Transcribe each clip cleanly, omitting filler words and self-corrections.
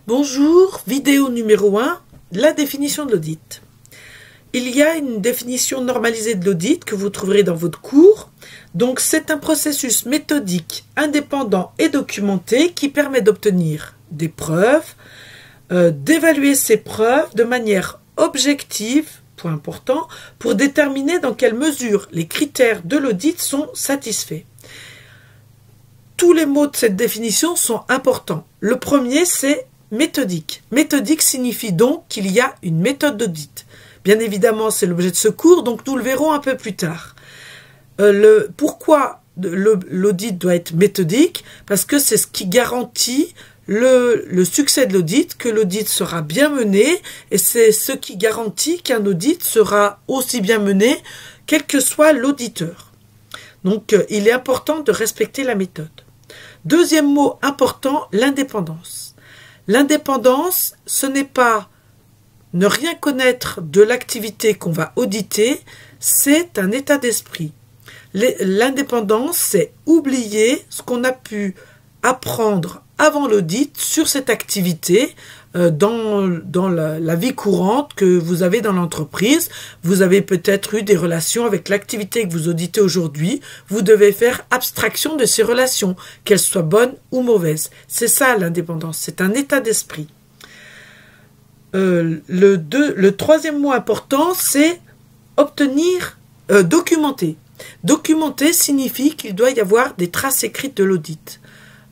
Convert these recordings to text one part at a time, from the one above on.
Bonjour, vidéo numéro 1, la définition de l'audit. Il y a une définition normalisée de l'audit que vous trouverez dans votre cours. Donc c'est un processus méthodique, indépendant et documenté qui permet d'obtenir des preuves, d'évaluer ces preuves de manière objective, point important, pour déterminer dans quelle mesure les critères de l'audit sont satisfaits. Tous les mots de cette définition sont importants. Le premier, c'est méthodique. Méthodique signifie donc qu'il y a une méthode d'audit. Bien évidemment, c'est l'objet de ce cours, donc nous le verrons un peu plus tard. Pourquoi l'audit doit être méthodique? Parce que c'est ce qui garantit le succès de l'audit, que l'audit sera bien mené, et c'est ce qui garantit qu'un audit sera aussi bien mené, quel que soit l'auditeur. Donc, il est important de respecter la méthode. Deuxième mot important, l'indépendance. L'indépendance, ce n'est pas ne rien connaître de l'activité qu'on va auditer, c'est un état d'esprit. L'indépendance, c'est oublier ce qu'on a pu apprendre avant l'audit sur cette activité dans la vie courante que vous avez dans l'entreprise. Vous avez peut-être eu des relations avec l'activité que vous auditez aujourd'hui. Vous devez faire abstraction de ces relations, qu'elles soient bonnes ou mauvaises. C'est ça l'indépendance, c'est un état d'esprit. Le troisième mot important, c'est documenter. Documenter signifie qu'il doit y avoir des traces écrites de l'audit.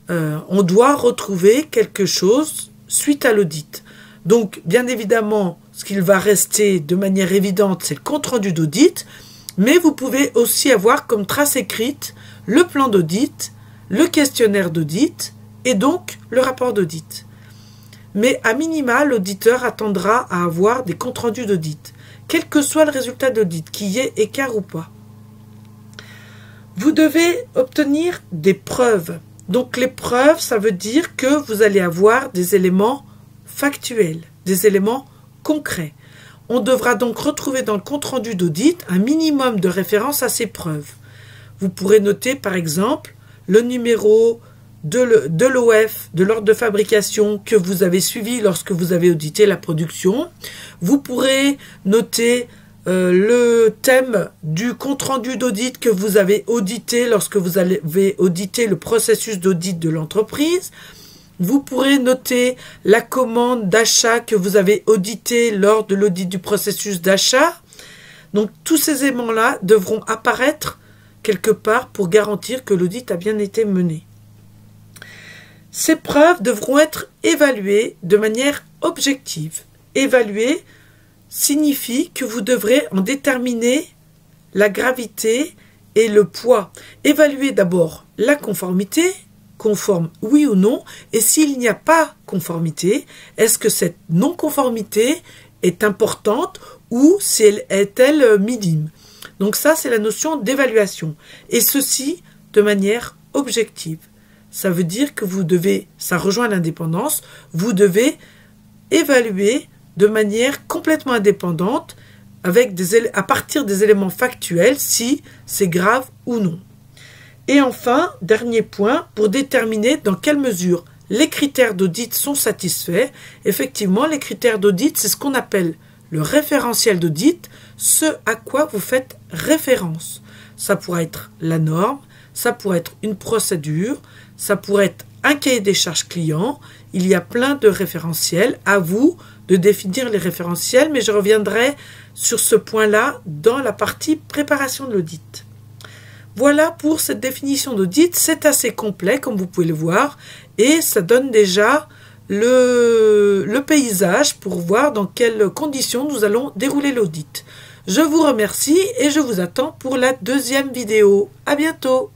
On doit retrouver quelque chose suite à l'audit. Donc, bien évidemment, ce qu'il va rester de manière évidente, c'est le compte-rendu d'audit, mais vous pouvez aussi avoir comme trace écrite le plan d'audit, le questionnaire d'audit et donc le rapport d'audit. Mais à minima, l'auditeur attendra à avoir des comptes rendus d'audit, quel que soit le résultat d'audit, qu'il y ait écart ou pas. Vous devez obtenir des preuves. Donc les preuves, ça veut dire que vous allez avoir des éléments factuels, des éléments concrets. On devra donc retrouver dans le compte-rendu d'audit un minimum de références à ces preuves. Vous pourrez noter par exemple le numéro de l'OF, de l'ordre de fabrication que vous avez suivi lorsque vous avez audité la production. Vous pourrez noter le thème du compte-rendu d'audit que vous avez audité lorsque vous avez audité le processus d'audit de l'entreprise. Vous pourrez noter la commande d'achat que vous avez audité lors de l'audit du processus d'achat. Donc tous ces éléments-là devront apparaître quelque part pour garantir que l'audit a bien été mené. Ces preuves devront être évaluées de manière objective. Évaluer signifie que vous devrez en déterminer la gravité et le poids. Évaluer d'abord la conformité, conforme oui ou non, et s'il n'y a pas conformité, est-ce que cette non-conformité est importante ou est-elle minime? Donc ça, c'est la notion d'évaluation. Et ceci de manière objective. Ça veut dire que vous devez, ça rejoint l'indépendance, vous devez évaluer de manière complètement indépendante à partir des éléments factuels si c'est grave ou non. Et enfin, dernier point, pour déterminer dans quelle mesure les critères d'audit sont satisfaits. Effectivement, les critères d'audit, c'est ce qu'on appelle le référentiel d'audit, ce à quoi vous faites référence. Ça pourrait être la norme, ça pourrait être une procédure, ça pourrait être un cahier des charges client. Il y a plein de référentiels. À vous de définir les référentiels, mais je reviendrai sur ce point-là dans la partie préparation de l'audit. Voilà pour cette définition d'audit. C'est assez complet, comme vous pouvez le voir, et ça donne déjà le paysage pour voir dans quelles conditions nous allons dérouler l'audit. Je vous remercie et je vous attends pour la deuxième vidéo. À bientôt!